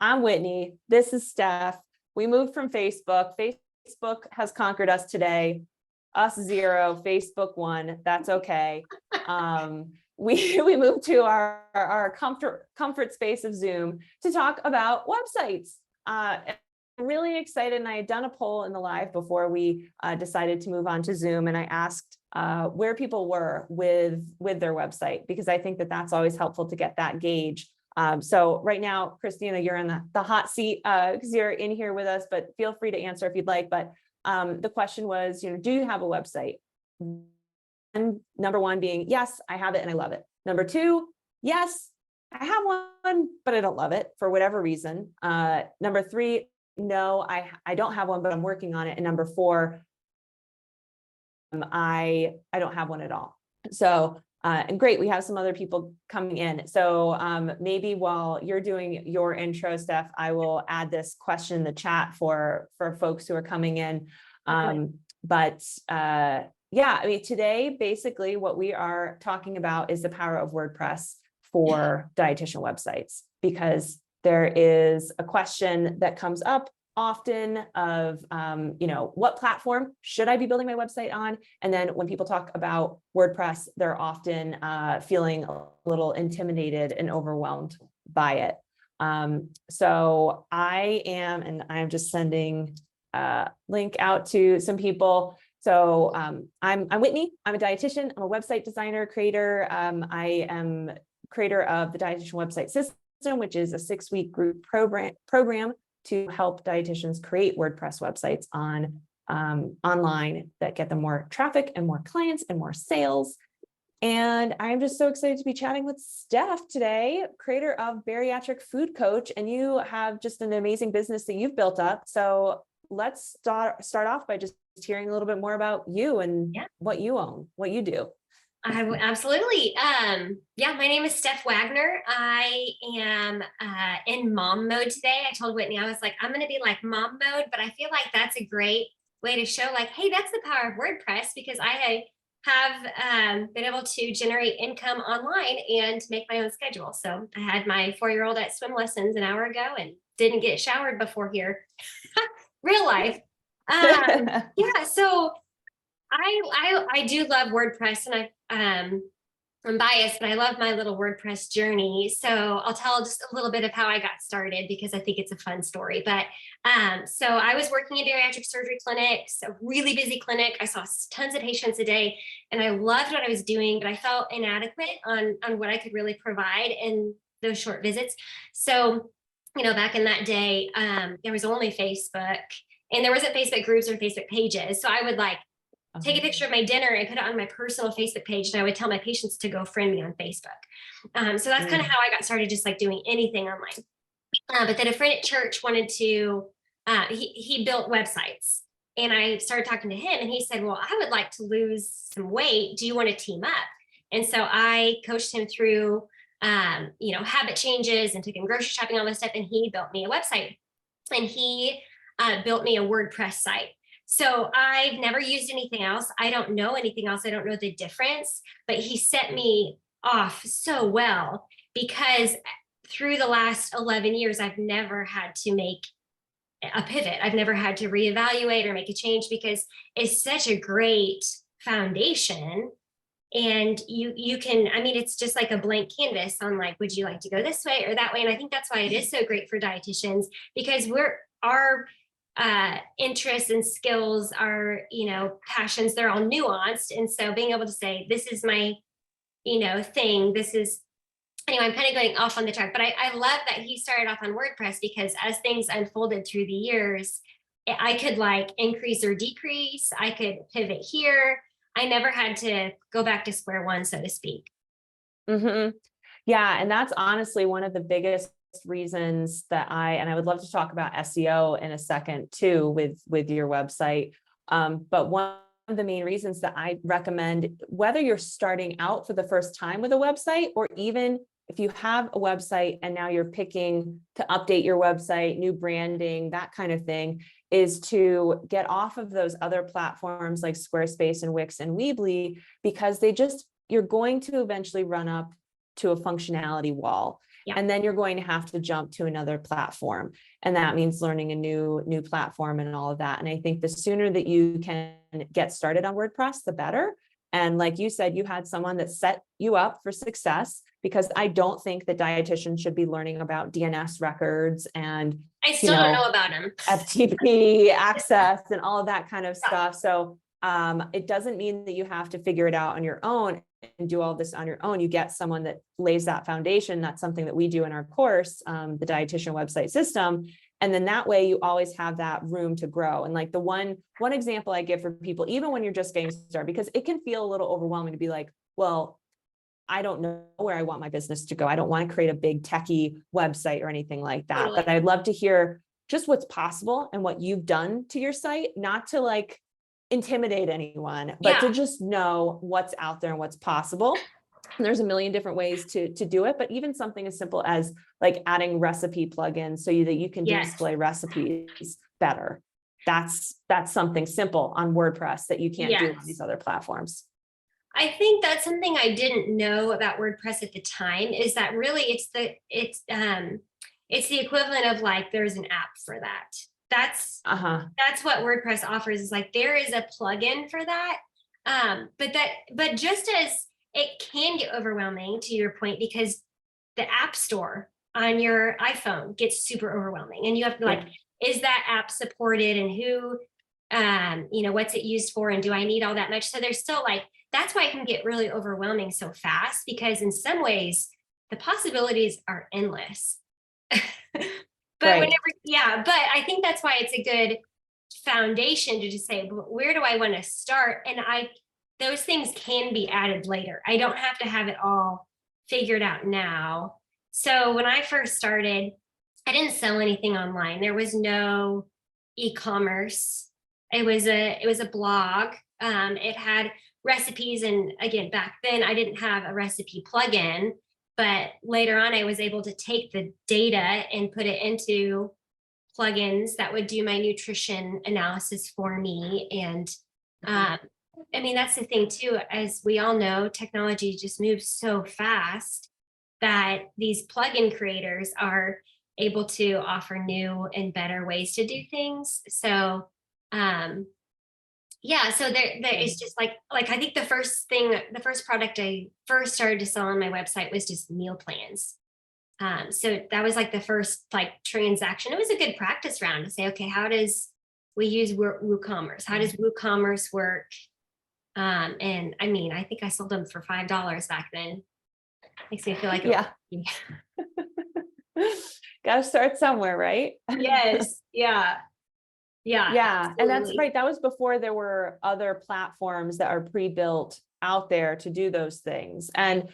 I'm Whitney. This is Steph. We moved from Facebook. Facebook has conquered us today. Us 0, Facebook 1. That's okay. We moved to our comfort space of Zoom to talk about websites. I'm really excited, and I had done a poll in the live before we decided to move on to Zoom, and I asked where people were with their website, because I think that that's always helpful to get that gauge. So right now, Christina, you're in the hot seat because you're in here with us, but feel free to answer if you'd like. But the question was, do you have a website? And number 1 being, yes, I have it and I love it. Number 2, yes, I have one, but I don't love it for whatever reason. Number 3, no, I don't have one, but I'm working on it. And number 4, I don't have one at all. So, and great, we have some other people coming in. So maybe while you're doing your intro, Steph, I will add this question in the chat for folks who are coming in. Yeah, I mean, today, basically what we are talking about is the power of WordPress for dietitian websites, because there is a question that comes up often of, what platform should I be building my website on? And then when people talk about WordPress, they're often feeling a little intimidated and overwhelmed by it. So I'm just sending a link out to some people. So I'm Whitney. I'm a dietitian. I'm a website designer, creator. I am creator of the Dietitian Website System, which is a 6-week group program to help dietitians create WordPress websites online that get them more traffic and more clients and more sales. And I'm just so excited to be chatting with Steph today, creator of Bariatric Food Coach, and you have just an amazing business that you've built up. So let's start off by just hearing a little bit more about you and what you own, what you do. Absolutely. My name is Steph Wagner. I am in mom mode today. I told Whitney, I was like, I'm going to be like mom mode, but I feel like that's a great way to show like, hey, that's the power of WordPress, because I have been able to generate income online and make my own schedule. So I had my 4-year-old at swim lessons an hour ago and didn't get showered before here. Real life. So I do love WordPress, and I'm biased, but I love my little WordPress journey. So I'll tell just a little bit of how I got started, because I think it's a fun story. But so I was working in bariatric surgery clinics, a really busy clinic. I saw tons of patients a day, and I loved what I was doing, but I felt inadequate on what I could really provide in those short visits. So, back in that day, there was only Facebook, and there wasn't Facebook groups or Facebook pages. So I would take a picture of my dinner and put it on my personal Facebook page, and I would tell my patients to go friend me on Facebook. So that's kind of how I got started, just like doing anything online. But then a friend at church wanted to, he built websites, and I started talking to him, and he said, well, I would like to lose some weight. Do you want to team up? And so I coached him through, habit changes, and took him grocery shopping, all this stuff. And he built me a website, and he built me a WordPress site. So I've never used anything else. I don't know anything else. I don't know the difference, but he set me off so well, because through the last 11 years, I've never had to make a pivot. I've never had to reevaluate or make a change, because it's such a great foundation. And you can, it's just like a blank canvas on like, would you like to go this way or that way? And I think that's why it is so great for dietitians, because our interests and skills are, passions, they're all nuanced. And so being able to say, this is my, thing, anyway, I'm kind of going off on the track, but I love that he started off on WordPress, because as things unfolded through the years, I could increase or decrease. I could pivot here. I never had to go back to square one, so to speak. Mm-hmm. Yeah. And that's honestly one of the biggest reasons that I would love to talk about SEO in a second too, with your website. But one of the main reasons that I recommend, whether you're starting out for the first time with a website, or even if you have a website and now you're picking to update your website, new branding, that kind of thing, is to get off of those other platforms like Squarespace and Wix and Weebly, because you're going to eventually run up to a functionality wall. Yeah. And then you're going to have to jump to another platform. And that means learning a new platform and all of that. And I think the sooner that you can get started on WordPress, the better. And like you said, you had someone that set you up for success, because I don't think that dietitians should be learning about DNS records and I still don't know about them. FTP access and all of that kind of stuff. So it doesn't mean that you have to figure it out on your own and do all this on your own. You get someone that lays that foundation. That's something that we do in our course, the dietitian website system. And then that way you always have that room to grow. And like the one example I give for people, even when you're just getting started, because it can feel a little overwhelming to be like, well, I don't know where I want my business to go. I don't want to create a big techie website or anything like that. Totally. But I'd love to hear just what's possible and what you've done to your site, not to like intimidate anyone, but to just know what's out there and what's possible. And there's a million different ways to do it, but even something as simple as like adding recipe plugins so that you can display recipes better. That's something simple on WordPress that you can't do on these other platforms. I think that's something I didn't know about WordPress at the time, is that really it's the equivalent of like, there's an app for that. That's what WordPress offers, is like, there is a plugin for that. But just as it can get overwhelming, to your point, because the app store on your iPhone gets super overwhelming, and you have to like, is that app supported, and who, what's it used for, and do I need all that much? So there's still like, that's why it can get really overwhelming so fast, because in some ways the possibilities are endless. But but I think that's why it's a good foundation to just say, where do I want to start? And those things can be added later. I don't have to have it all figured out now. So when I first started, I didn't sell anything online. There was no e-commerce. It was a blog. It had recipes. And again, back then I didn't have a recipe plugin, but later on I was able to take the data and put it into plugins that would do my nutrition analysis for me. And I mean, that's the thing too, as we all know, technology just moves so fast that these plugin creators are able to offer new and better ways to do things. So so there is just like I think the first product I first started to sell on my website was just meal plans. So that was like the first like transaction. It was a good practice round to say, okay, how does we use WooCommerce? How does WooCommerce work? And I mean, I think I sold them for $5 back then. Makes me feel like Got to start somewhere, right? Yes. Yeah. And that's right. That was before there were other platforms that are pre-built out there to do those things. And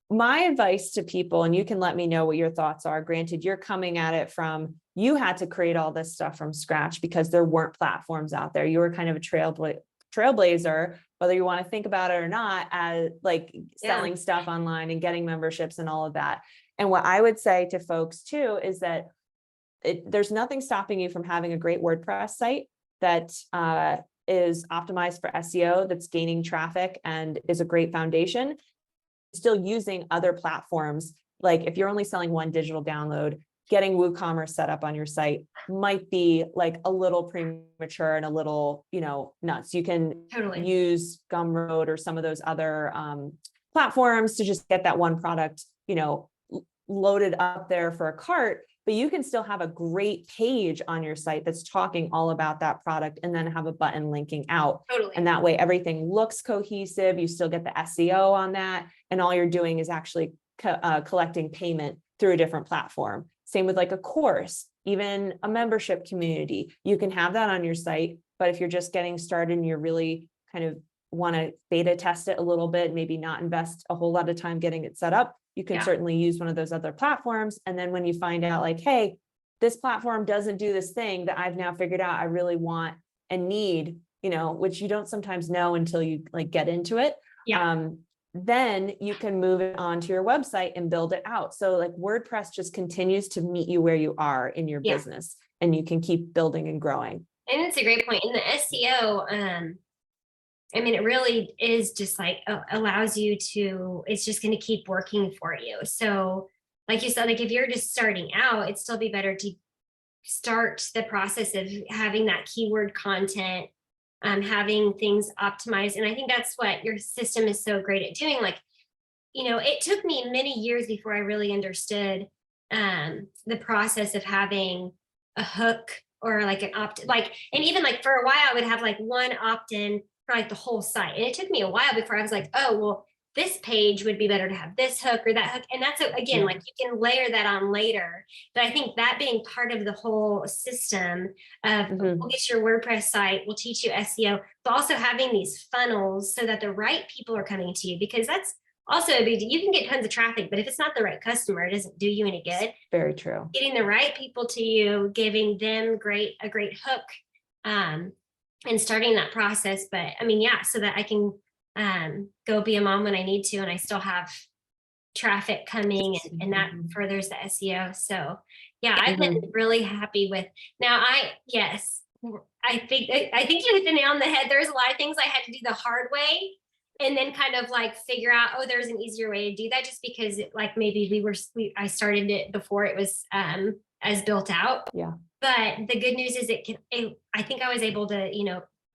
my advice to people, and you can let me know what your thoughts are, granted, you're coming at it from, you had to create all this stuff from scratch because there weren't platforms out there. You were kind of a trailblazer, whether you want to think about it or not, as like selling stuff online and getting memberships and all of that. And what I would say to folks too, is that there's nothing stopping you from having a great WordPress site that is optimized for SEO, that's gaining traffic and is a great foundation. Still using other platforms. Like if you're only selling one digital download, getting WooCommerce set up on your site might be like a little premature and a little, nuts. You can use Gumroad or some of those other platforms to just get that one product, loaded up there for a cart, but you can still have a great page on your site that's talking all about that product, and then have a button linking out. And that way everything looks cohesive. You still get the SEO on that. And all you're doing is actually collecting payment through a different platform. Same with like a course, even a membership community. You can have that on your site, but if you're just getting started and you're really kind of want to beta test it a little bit, maybe not invest a whole lot of time getting it set up, you can certainly use one of those other platforms. And then when you find out like, hey, this platform doesn't do this thing that I've now figured out I really want and need, which you don't sometimes know until you like get into it. Then you can move it onto your website and build it out. So like WordPress just continues to meet you where you are in your business, and you can keep building and growing. And it's a great point. In the SEO, I mean, it really is just like allows you to, it's just going to keep working for you. So like you said, like if you're just starting out, it'd still be better to start the process of having that keyword content, having things optimized. And I think that's what your system is so great at doing. Like, it took me many years before I really understood the process of having a hook or like an and even like for a while I would have like one opt-in for like the whole site. And it took me a while before I was like, oh, well, this page would be better to have this hook or that hook. And that's, again, Yeah. like you can layer that on later. But I think that being part of the whole system of we'll get your WordPress site, we'll teach you SEO, but also having these funnels so that the right people are coming to you, because that's also a big deal. You can get tons of traffic, but if it's not the right customer, it doesn't do you any good. Very true. Getting the right people to you, giving them a great hook, and starting that process. But I mean, yeah, so that I can go be a mom when I need to, and I still have traffic coming, and that furthers the SEO. So yeah, I've been really happy with. Now I think you hit the nail on the head. There's a lot of things I had to do the hard way, and then kind of like figure out, oh, there's an easier way to do that, just because like maybe I started it before it was as built out. Yeah. But the good news is I think I was able to,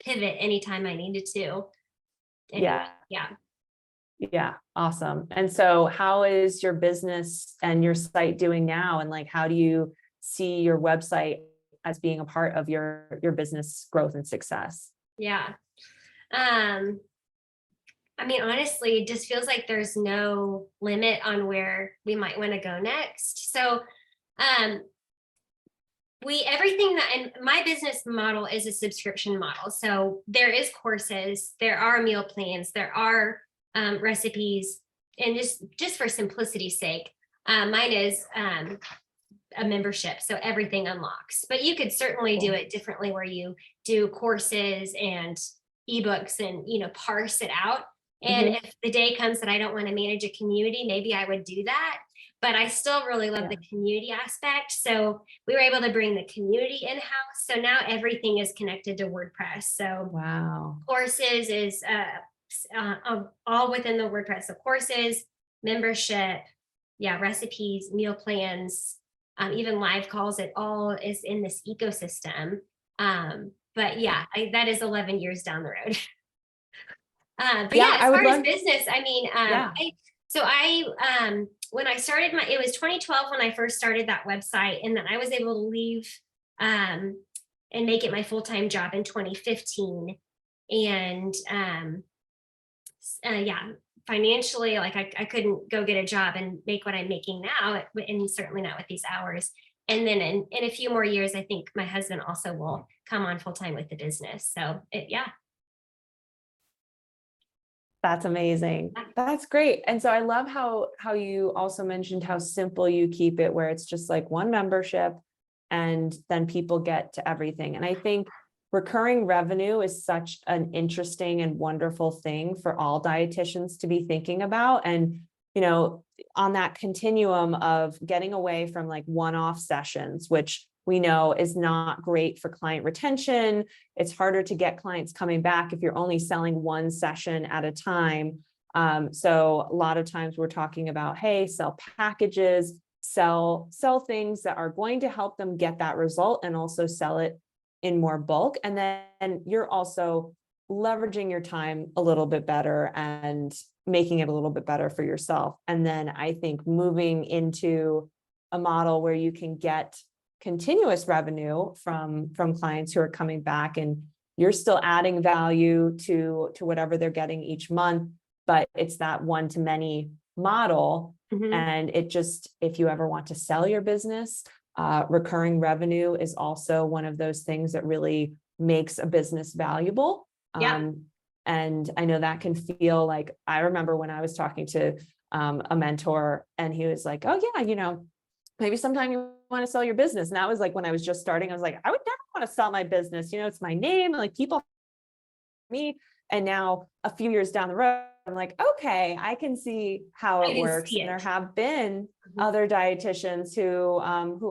pivot anytime I needed to. And Yeah. Yeah. Yeah. Awesome. And so how is your business and your site doing now? And like, how do you see your website as being a part of your business growth and success? Yeah. I mean, honestly, it just feels like there's no limit on where we might want to go next. So, and my business model is a subscription model. So there is courses, there are meal plans, there are recipes, and just for simplicity's sake, mine is a membership. So everything unlocks, but you could certainly do it differently, where you do courses and ebooks and, parse it out. And if the day comes that I don't want to manage a community, maybe I would do that. But I still really love the community aspect. So we were able to bring the community in-house. So now everything is connected to WordPress. So wow, courses is all within the WordPress. So courses, membership, recipes, meal plans, even live calls, it all is in this ecosystem. But that is 11 years down the road. But as far as business, I mean, when I started it was 2012 when I first started that website, and then I was able to leave and make it my full-time job in 2015. And financially, like I couldn't go get a job and make what I'm making now, and certainly not with these hours. And then in a few more years, I think my husband also will come on full-time with the business. So that's amazing. That's great. And so I love how you also mentioned how simple you keep it, where it's just like one membership and then people get to everything. And I think recurring revenue is such an interesting and wonderful thing for all dietitians to be thinking about. And, on that continuum of getting away from like one-off sessions, which we know is not great for client retention. It's harder to get clients coming back if you're only selling one session at a time. So a lot of times we're talking about, hey, sell packages, sell things that are going to help them get that result, and also sell it in more bulk. And then you're also leveraging your time a little bit better and making it a little bit better for yourself. And then I think moving into a model where you can get continuous revenue from clients who are coming back, and you're still adding value to whatever they're getting each month, but it's that one-to-many model. And it just, if you ever want to sell your business, recurring revenue is also one of those things that really makes a business valuable. And I know that can feel like, I remember when I was talking to a mentor, and he was like, oh yeah, maybe sometime you want to sell your business. And that was like, when I was just starting, I was like, I would never want to sell my business. It's my name, like people me. And now a few years down the road, I'm like, okay, I can see how it works. And there have been other dietitians who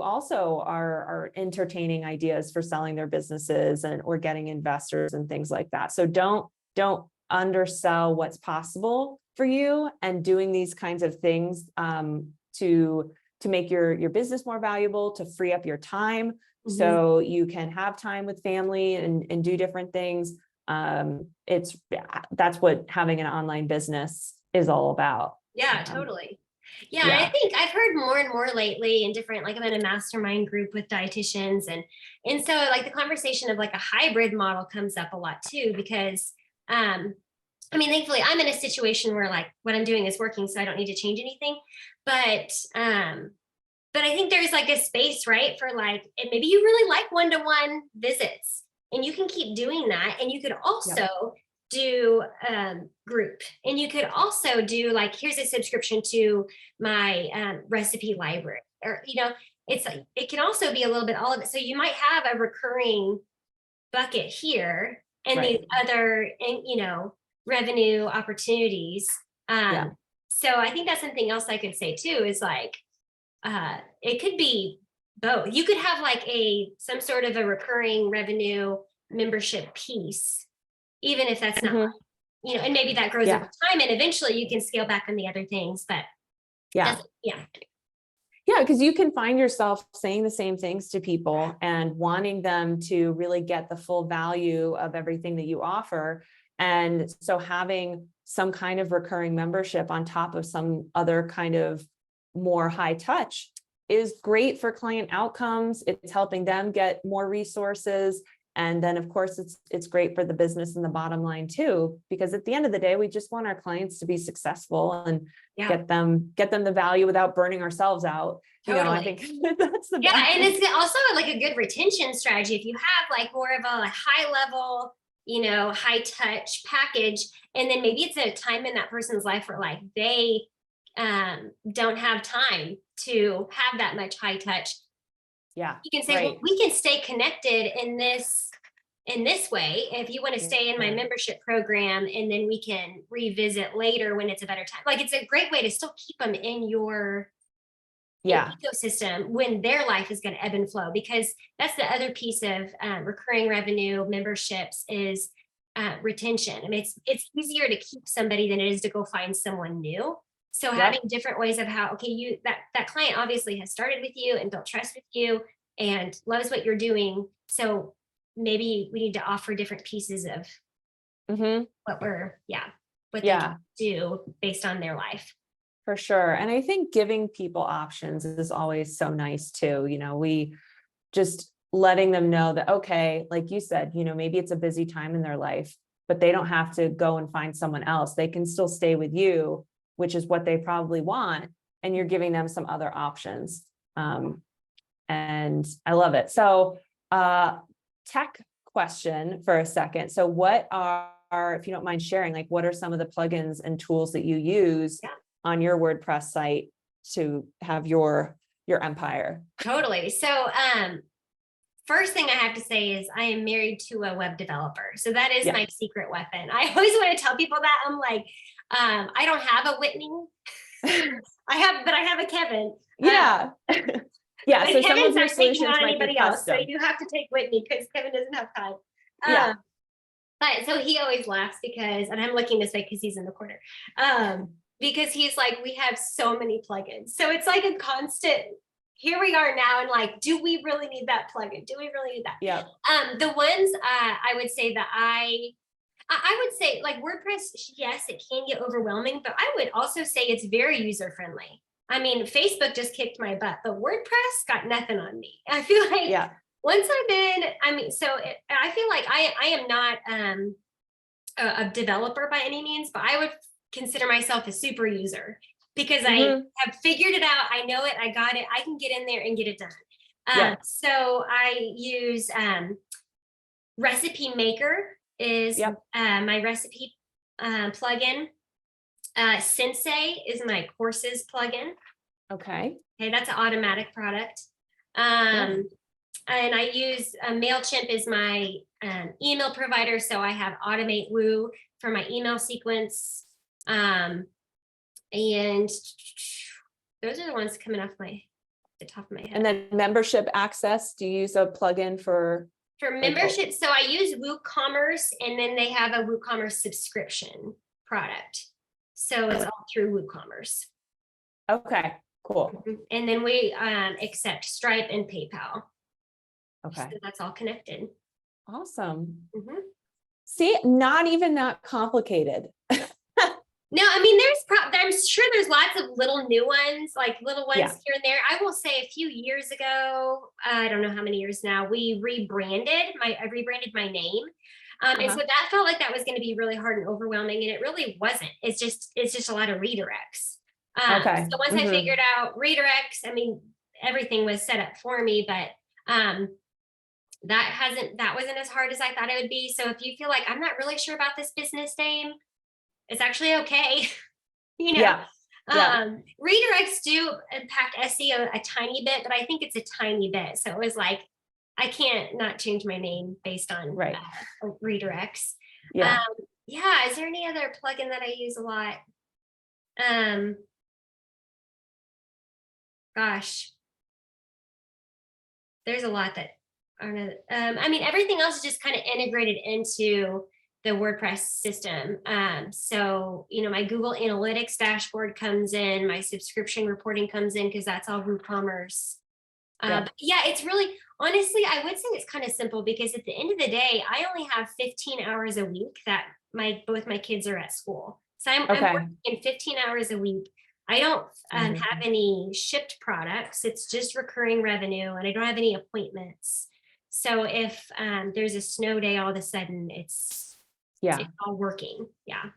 also are entertaining ideas for selling their businesses or getting investors and things like that. So don't undersell what's possible for you, and doing these kinds of things to to make your business more valuable, to free up your time. Mhm. So you can have time with family and do different things. That's what having an online business is all about. Yeah, totally. Yeah, and Yeah. I think I've heard more and more lately in different, like I'm in a mastermind group with dietitians, and so like the conversation of like a hybrid model comes up a lot too, because I mean, thankfully I'm in a situation where like what I'm doing is working, so I don't need to change anything. But I think there's like a space, right, for like, and maybe you really like one-to-one visits and you can keep doing that. And you could also do group, and you could also do like, here's a subscription to my recipe library, or, it's like, it can also be a little bit all of it. So you might have a recurring bucket here and Right. these other, and revenue opportunities. Yeah. So I think that's something else I could say too, is like, it could be both. You could have like some sort of a recurring revenue membership piece, even if that's not, Mhm. and maybe that grows Yeah. over time, and eventually you can scale back on the other things. But Yeah. Yeah, because you can find yourself saying the same things to people and wanting them to really get the full value of everything that you offer. And so having some kind of recurring membership on top of some other kind of more high touch is great for client outcomes. It's helping them get more resources. And then of course it's great for the business and the bottom line too, because at the end of the day, we just want our clients to be successful and get them the value without burning ourselves out. Totally. I think that's the best. And balance. it's also like a good retention strategy. If you have like more of a high level, high touch package, and then maybe it's a time in that person's life where like they don't have time to have that much high touch. Yeah. You can say, well, we can stay connected in this way. If you want to stay in my membership program, and then we can revisit later when it's a better time. Like, it's a great way to still keep them in your ecosystem when their life is going to ebb and flow, because that's the other piece of recurring revenue memberships is retention. I mean, it's easier to keep somebody than it is to go find someone new. So having different ways of how, okay, that client obviously has started with you and built trust with you and loves what you're doing. So maybe we need to offer different pieces of what they do based on their life. For sure. And I think giving people options is always so nice too. We just letting them know that, okay, like you said, maybe it's a busy time in their life, but they don't have to go and find someone else. They can still stay with you, which is what they probably want. And you're giving them some other options. And I love it. So, tech question for a second. So what are, if you don't mind sharing, like, what are some of the plugins and tools that you use on your WordPress site to have your empire? Totally. So, first thing I have to say is I am married to a web developer. So that is my secret weapon. I always want to tell people that. I'm like, I don't have a Whitney. I have a Kevin. Yeah. Yeah. So some of your solutions might be custom. So you have to take Whitney because Kevin doesn't have time. But so he always laughs because, and I'm looking this way because he's in the corner. Because he's like, we have so many plugins. So it's like a constant, here we are now, and like, do we really need that plugin? Do we really need that? Yeah. The ones I would say that I would say like WordPress, yes, it can get overwhelming, but I would also say it's very user-friendly. I mean, Facebook just kicked my butt, but WordPress got nothing on me. I feel like once I've been, I feel like I am not a developer by any means, but I would consider myself a super user because I have figured it out. I know it. I got it. I can get in there and get it done. So I use Recipe Maker is my recipe plugin. Sensei is my courses plugin. Okay, that's an automatic product. And I use MailChimp is my email provider. So I have Automate Woo for my email sequence. And those are the ones coming off the top of my head. And then membership access, do you use a plugin for membership? So I use WooCommerce, and then they have a WooCommerce subscription product. So it's all through WooCommerce. Okay, Cool. And then we accept Stripe and PayPal. Okay. So that's all connected. Awesome. Mhm. See, not even that complicated. No, I mean, I'm sure there's lots of little new ones, like little ones Yeah. here and there. I will say a few years ago, I don't know how many years now, I rebranded my name. And so that felt like that was going to be really hard and overwhelming, and it really wasn't. It's just a lot of redirects. Okay. So once I figured out redirects, I mean, everything was set up for me, but that wasn't as hard as I thought it would be. So if you feel like I'm not really sure about this business name, it's actually okay. Yeah. Redirects do impact SEO a tiny bit, but I think it's a tiny bit. So it was like, I can't not change my name based on redirects. Yeah. Yeah. Is there any other plugin that I use a lot? Gosh, there's a lot that aren't. I mean, everything else is just kind of integrated into the WordPress system. So, my Google Analytics dashboard comes in, my subscription reporting comes in, because that's all WooCommerce. But yeah, it's really, honestly, I would say it's kind of simple, because at the end of the day, I only have 15 hours a week that both my kids are at school. So I'm working 15 hours a week. I don't have any shipped products. It's just recurring revenue, and I don't have any appointments. So if there's a snow day, all of a sudden it's all working. Yeah.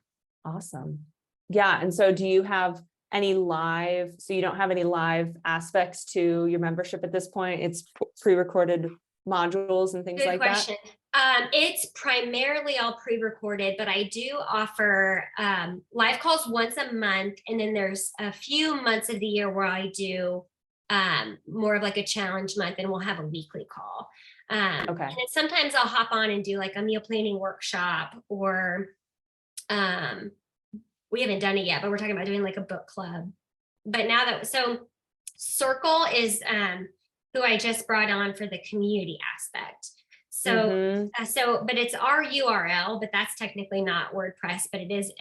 Awesome. Yeah. And so do you have any live, so you don't have any live aspects to your membership at this point? It's pre-recorded modules and things like that? It's primarily all pre-recorded, but I do offer live calls once a month. And then there's a few months of the year where I do more of like a challenge month, and we'll have a weekly call. And then sometimes I'll hop on and do like a meal planning workshop, or we haven't done it yet, but we're talking about doing like a book club. But so Circle is who I just brought on for the community aspect. So, but it's our URL, but that's technically not WordPress, but it is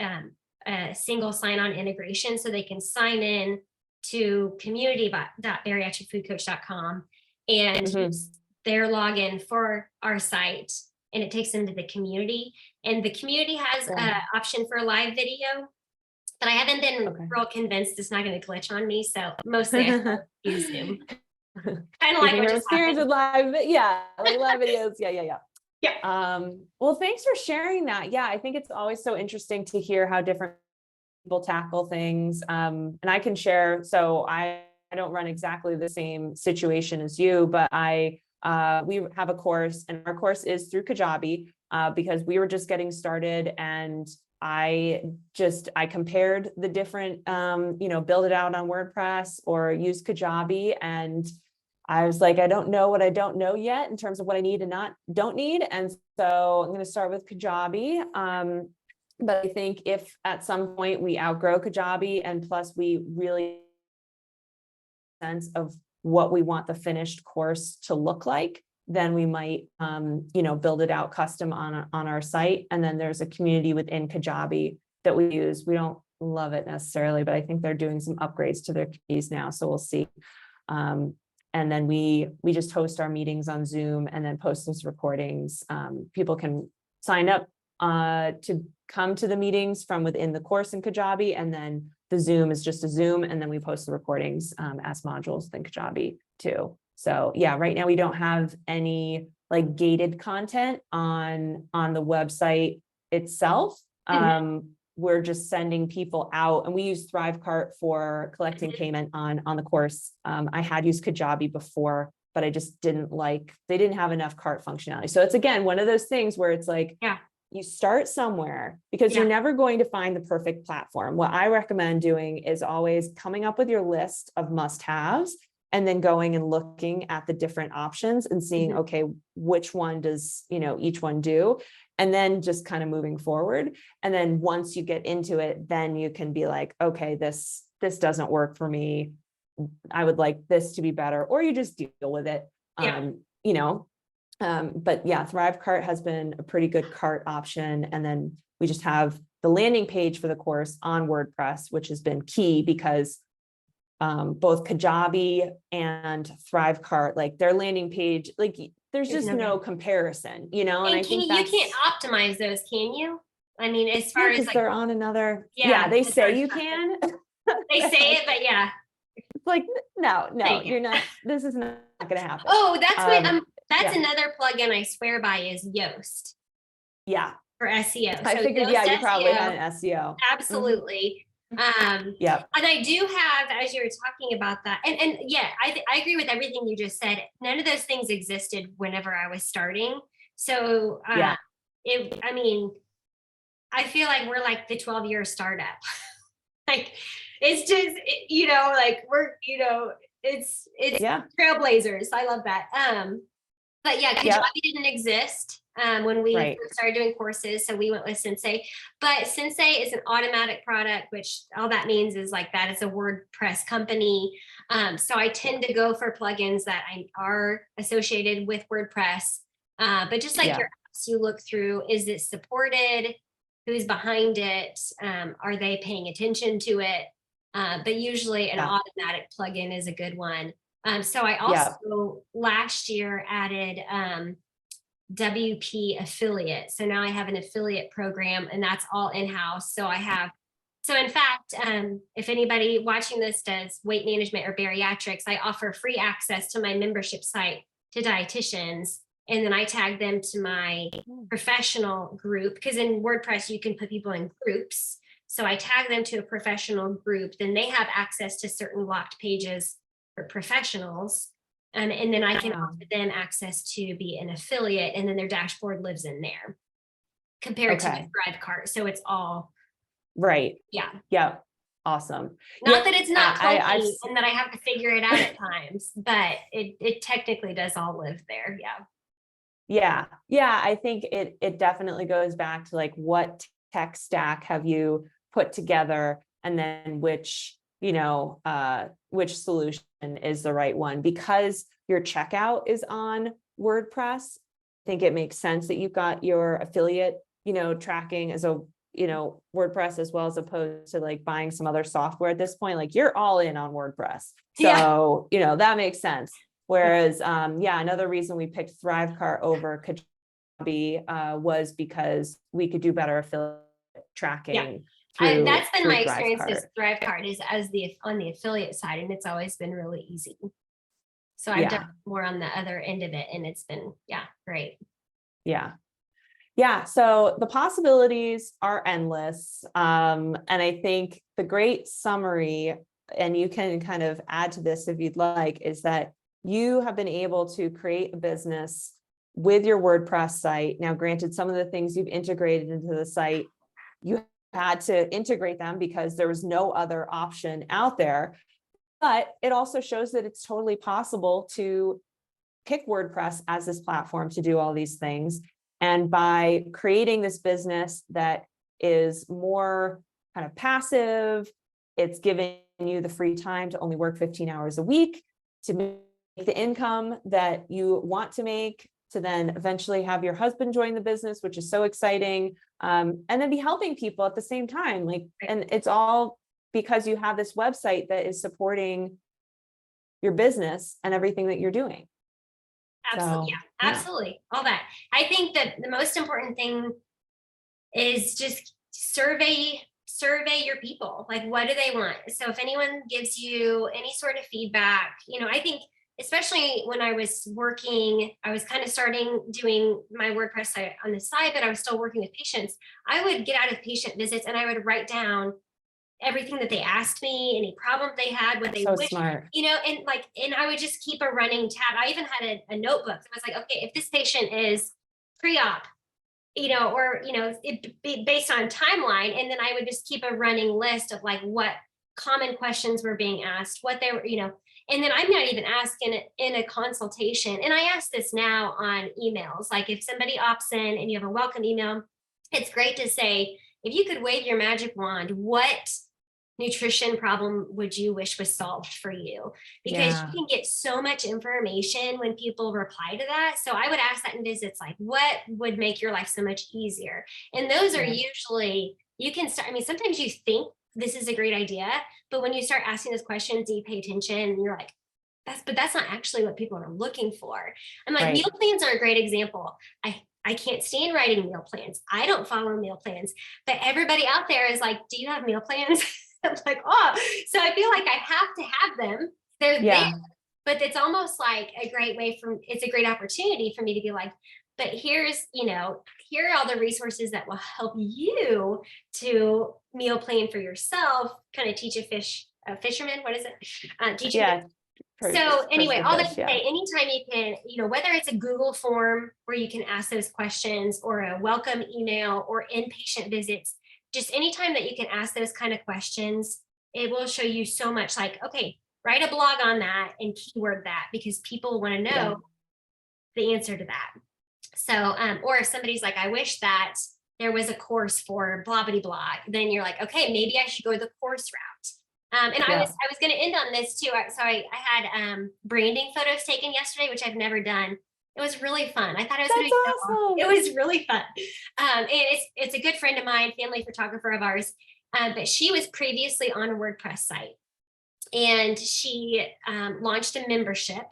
a single sign-on integration, so they can sign in to community.bariatricfoodcoach.com and use their login for our site, and it takes them to the community. And the community has an option for live video, but I haven't been real convinced it's not going to glitch on me. So mostly I use Zoom. Kind of like what just experience with live videos. Yeah. Well, thanks for sharing that. Yeah, I think it's always so interesting to hear how different people tackle things. And I can share, so I don't run exactly the same situation as you, but we have a course, and our course is through Kajabi because we were just getting started, and I compared the different, build it out on WordPress or use Kajabi, and I was like, I don't know what I don't know yet in terms of what I need and don't need. And so I'm going to start with Kajabi. But I think if at some point we outgrow Kajabi, and plus we really sense of what we want the finished course to look like, then we might, build it out custom on our site. And then there's a community within Kajabi that we use. We don't love it necessarily, but I think they're doing some upgrades to their keys now. So we'll see. And then we just host our meetings on Zoom and then post those recordings. People can sign up to come to the meetings from within the course in Kajabi, and then the Zoom is just a Zoom, and then we post the recordings as modules within Kajabi too. So yeah, right now we don't have any like gated content on the website itself. We're just sending people out, and we use Thrivecart for collecting payment on the course. I had used Kajabi before, but I just they didn't have enough cart functionality. So it's again, one of those things where it's like, you start somewhere, because you're never going to find the perfect platform. What I recommend doing is always coming up with your list of must-haves, and then going and looking at the different options and seeing, okay, which one does, each one do? And then just kind of moving forward. And then once you get into it, then you can be like, okay, this doesn't work for me. I would like this to be better, or you just deal with it. But yeah, Thrivecart has been a pretty good cart option. And then we just have the landing page for the course on WordPress, which has been key, because both Kajabi and Thrivecart, like their landing page, like there's just no comparison, you know, and I think you can't optimize those, can you? I mean, as far as because like, they're on another, yeah, they as far say as you traffic. can. They say it, but yeah. It's like, no, Dang it. you're not, this is not gonna happen. Oh, that's what that's yeah. another plugin I swear by is Yoast Yeah, for SEO. I So figured, Yoast yeah, you probably SEO, had an SEO. absolutely. Yeah, And I do have, as you were talking about that, and yeah, I agree with everything you just said. None of those things existed whenever I was starting. So yeah, I mean, I feel like we're like the 12-year startup. Like it's just, like we're, it's yeah, trailblazers. I love that. But yeah, yeah, Kajabi didn't exist when we right. first started doing courses. So we went with Sensei. But Sensei is an automatic product, which all that means is like that is a WordPress company. So I tend to go for plugins that are associated with WordPress. But just like Yeah. your apps, you look through, is it supported? Who's behind it? Are they paying attention to it? But usually an automatic plugin is a good one. So I also last year added WP affiliate. So now I have an affiliate program and that's all in-house. So in fact, if anybody watching this does weight management or bariatrics, I offer free access to my membership site to dietitians. And then I tag them to my professional group, because in WordPress, you can put people in groups. So I tag them to a professional group, then they have access to certain locked pages for professionals. And then I can offer them access to be an affiliate, and then their dashboard lives in there compared to the Thrivecart. So it's all right. Yeah. Yeah. Awesome. Not that it's not clunky and that I have to figure it out at times, but it technically does all live there. Yeah. Yeah. Yeah. I think it definitely goes back to like, what tech stack have you put together, and then which solution is the right one, because your checkout is on WordPress. I think it makes sense that you've got your affiliate, tracking as a, WordPress, as well, as opposed to like buying some other software at this point. Like you're all in on WordPress. So, that makes sense. Whereas, another reason we picked Thrivecart over Kajabi was because we could do better affiliate tracking. That's been my experience Thrivecart. with Thrivecart is on the affiliate side, and it's always been really easy. So I've done more on the other end of it, and it's been, great. Yeah. So the possibilities are endless. And I think the great summary, and you can kind of add to this if you'd like, is that you have been able to create a business with your WordPress site. Now, granted, some of the things you've integrated into the site, you had to integrate them because there was no other option out there. But it also shows that it's totally possible to pick WordPress as this platform to do all these things. And by creating this business that is more kind of passive, it's giving you the free time to only work 15 hours a week, to make the income that you want to make, to then eventually have your husband join the business, which is so exciting. And then be helping people at the same time. And it's all because you have this website that is your business and everything that you're doing. Absolutely. So, absolutely. All that. I think that the most important thing is just survey your people. Like, what do they want? So if anyone gives you any sort of feedback, I think, especially when I was working, I was kind of starting doing my WordPress site on the side, but I was still working with patients. I would get out of patient visits and I would write down everything that they asked me, any problem they had, what they wished, smart. And I would just keep a running tab. I even had a notebook. I was like, okay, if this patient is pre-op, based on timeline, and then I would just keep a running list of like what common questions were being asked, what they were, and then I might even ask in a consultation. And I ask this now on emails, like if somebody opts in and you have a welcome email, it's great to say, if you could wave your magic wand, what nutrition problem would you wish was solved for you? Because you can get so much information when people reply to that. So I would ask that in visits, like, what would make your life so much easier? And those are usually, you can start, sometimes you think this is a great idea. But when you start asking those questions, you pay attention and you're like, that's not actually what people are looking for. I'm like, meal plans are a great example. I can't stand writing meal plans. I don't follow meal plans, but everybody out there is like, do you have meal plans? I'm like, oh, so I feel like I have to have them. They're there, but it's almost like a great way it's a great opportunity for me to be like, but here's, here are all the resources that will help you to meal plan for yourself, kind of teach a fisherman, what is it? Teach So anyway, all that to say, anytime you can, whether it's a Google form where you can ask those questions or a welcome email or inpatient visits, just anytime that you can ask those kind of questions, it will show you so much like, okay, write a blog on that and keyword that because people want to know the answer to that. So, or if somebody's like, I wish that there was a course for blah, blah, blah, then you're like, okay, maybe I should go the course route. And I was going to end on this too. So I had branding photos taken yesterday, which I've never done. It was really fun. I thought it was going to be awesome. It was really fun. And it's a good friend of mine, family photographer of ours, but she was previously on a WordPress site, and she launched a membership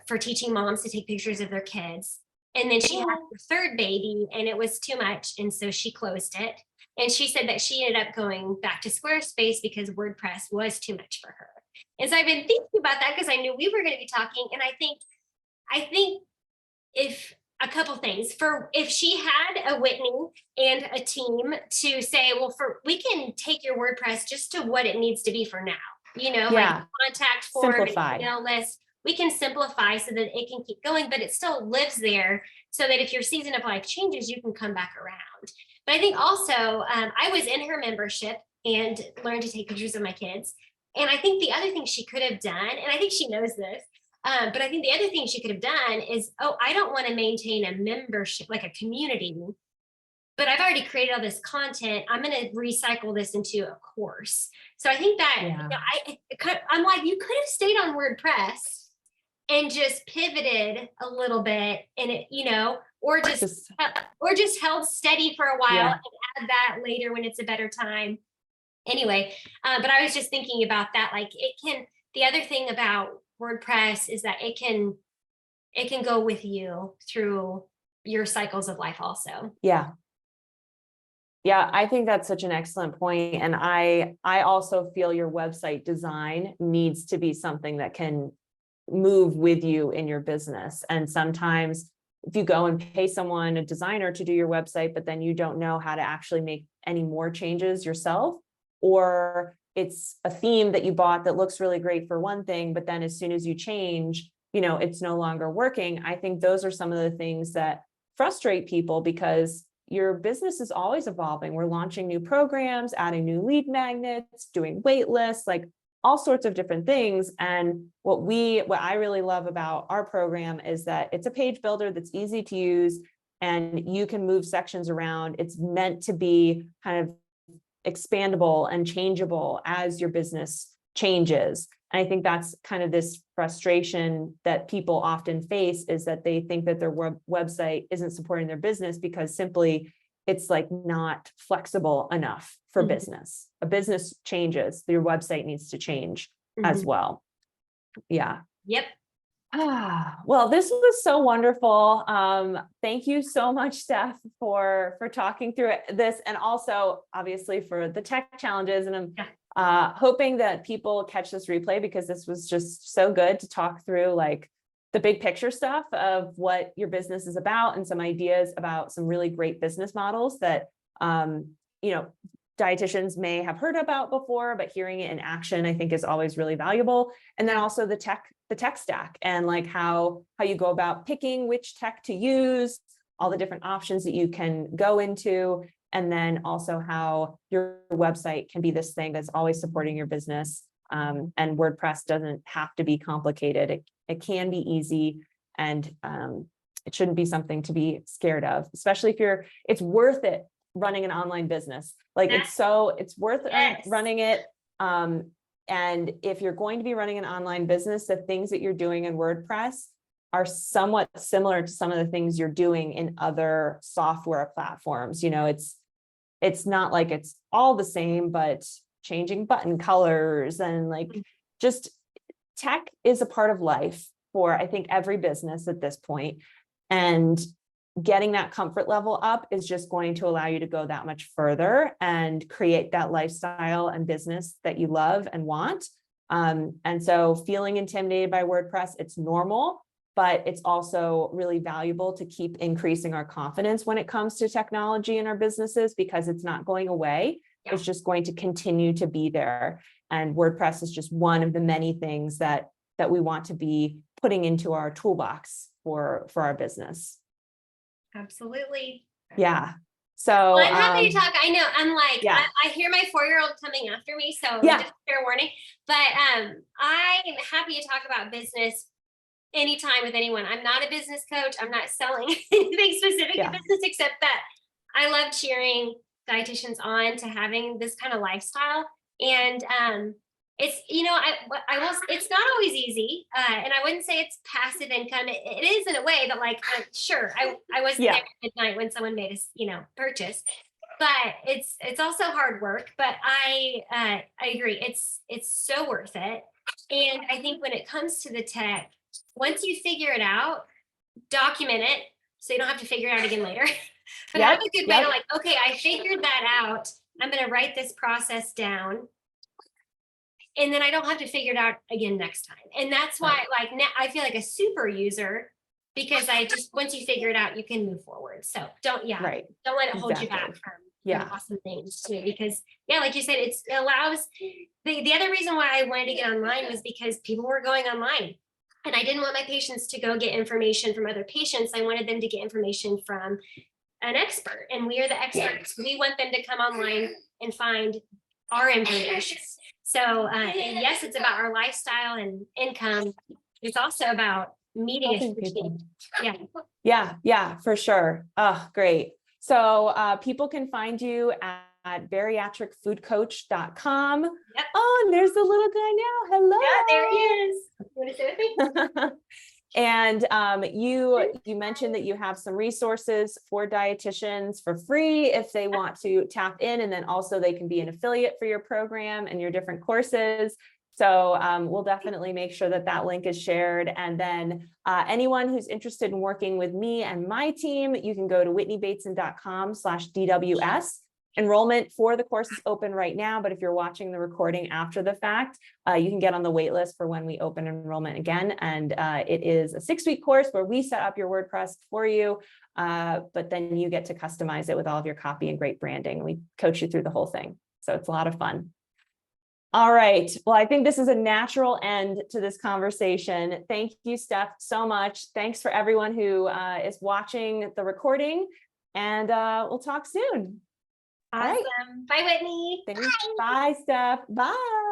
for teaching moms to take pictures of their kids. And then she had her third baby, and it was too much, and so she closed it. And she said that she ended up going back to Squarespace because WordPress was too much for her. And so I've been thinking about that because I knew we were going to be talking. And I think if a couple things if she had a Whitney and a team to say, well, we can take your WordPress just to what it needs to be for now, like contact form, email list. We can simplify so that it can keep going, but it still lives there so that if your season of life changes, you can come back around. But I think also I was in her membership and learned to take pictures of my kids. And I think the other thing she could have done, and I think she knows this, but I think the other thing she could have done is, I don't want to maintain a membership, like a community, but I've already created all this content. I'm going to recycle this into a course. So I think that I'm like, you could have stayed on WordPress and just pivoted a little bit and or just held steady for a while and add that later when it's a better time. Anyway, but I was just thinking about that. Like the other thing about WordPress is that it can go with you through your cycles of life also. Yeah, I think that's such an excellent point. And I also feel your website design needs to be something that can move with you in your business. And sometimes if you go and pay someone, a designer, to do your website, but then you don't know how to actually make any more changes yourself, or it's a theme that you bought that looks really great for one thing, but then as soon as you change, it's no longer working. I think those are some of the things that frustrate people because your business is always evolving. We're launching new programs, adding new lead magnets, doing wait lists, like all sorts of different things. And what I really love about our program is that it's a page builder that's easy to use and you can move sections around. It's meant to be kind of expandable and changeable as your business changes. And I think that's kind of this frustration that people often face, is that they think that their website isn't supporting their business because simply it's like not flexible enough for business. A business changes, your website needs to change as well. Yeah. Yep. Well, this was so wonderful. Thank you so much, Steph, for talking through this, and also obviously for the tech challenges. And I'm hoping that people catch this replay because this was just so good to talk through like the big picture stuff of what your business is about and some ideas about some really great business models that, dietitians may have heard about before, but hearing it in action, I think, is always really valuable. And then also the tech stack and like how you go about picking which tech to use, all the different options that you can go into, and then also how your website can be this thing that's always supporting your business. And WordPress doesn't have to be complicated. It can be easy, and it shouldn't be something to be scared of, especially if it's worth it running an online business. Like it's worth running it. And if you're going to be running an online business, the things that you're doing in WordPress are somewhat similar to some of the things you're doing in other software platforms. it's not like it's all the same, but changing button colors and like just tech is a part of life for, I think, every business at this point. And getting that comfort level up is just going to allow you to go that much further and create that lifestyle and business that you love and want. And so feeling intimidated by WordPress, it's normal, but it's also really valuable to keep increasing our confidence when it comes to technology in our businesses, because it's not going away. Yeah. It's just going to continue to be there. And WordPress is just one of the many things that we want to be putting into our toolbox for our business. Absolutely. Yeah. So well, I'm happy to talk. I know I'm like, yeah. I hear my 4-year-old coming after me, so Yeah. just fair warning. But I'm happy to talk about business anytime with anyone. I'm not a business coach. I'm not selling anything specific to business, except that I love cheering dietitians on to having this kind of lifestyle. And it's, you know, I will, it's not always easy. And I wouldn't say it's passive income. It is in a way that, like, sure, I wasn't there at midnight when someone made us, you know, purchase, but it's also hard work. But I agree. It's so worth it. And I think when it comes to the tech, once you figure it out, document it so you don't have to figure it out again later. But have a good way to, like, okay, I figured that out. I'm going to write this process down. And then I don't have to figure it out again next time. And that's why, like, now I feel like a super user, because I just, once you figure it out, you can move forward. So don't let it hold you back from awesome things too. Because like you said, it allows, the other reason why I wanted to get online was because people were going online. And I didn't want my patients to go get information from other patients. I wanted them to get information from an expert, and we are the experts. We want them to come online and find our information. So and yes, it's about our lifestyle and income. It's also about meeting a huge need. Yeah, for sure. Oh, great. So people can find you at bariatricfoodcoach.com. Yep. Oh, and there's the little guy now. Hello. Yeah, there he is. You want to say with me? And you mentioned that you have some resources for dietitians for free if they want to tap in, and then also they can be an affiliate for your program and your different courses. So we'll definitely make sure that link is shared. And then anyone who's interested in working with me and my team, you can go to whitneybateson.com/DWS. Enrollment for the course is open right now, but if you're watching the recording after the fact, you can get on the wait list for when we open enrollment again. And it is a 6-week course where we set up your WordPress for you, but then you get to customize it with all of your copy and great branding. We coach you through the whole thing. So it's a lot of fun. All right. Well, I think this is a natural end to this conversation. Thank you, Steph, so much. Thanks for everyone who is watching the recording, and we'll talk soon. Awesome. Right. Bye, Whitney. Thanks. Bye, Steph. Bye.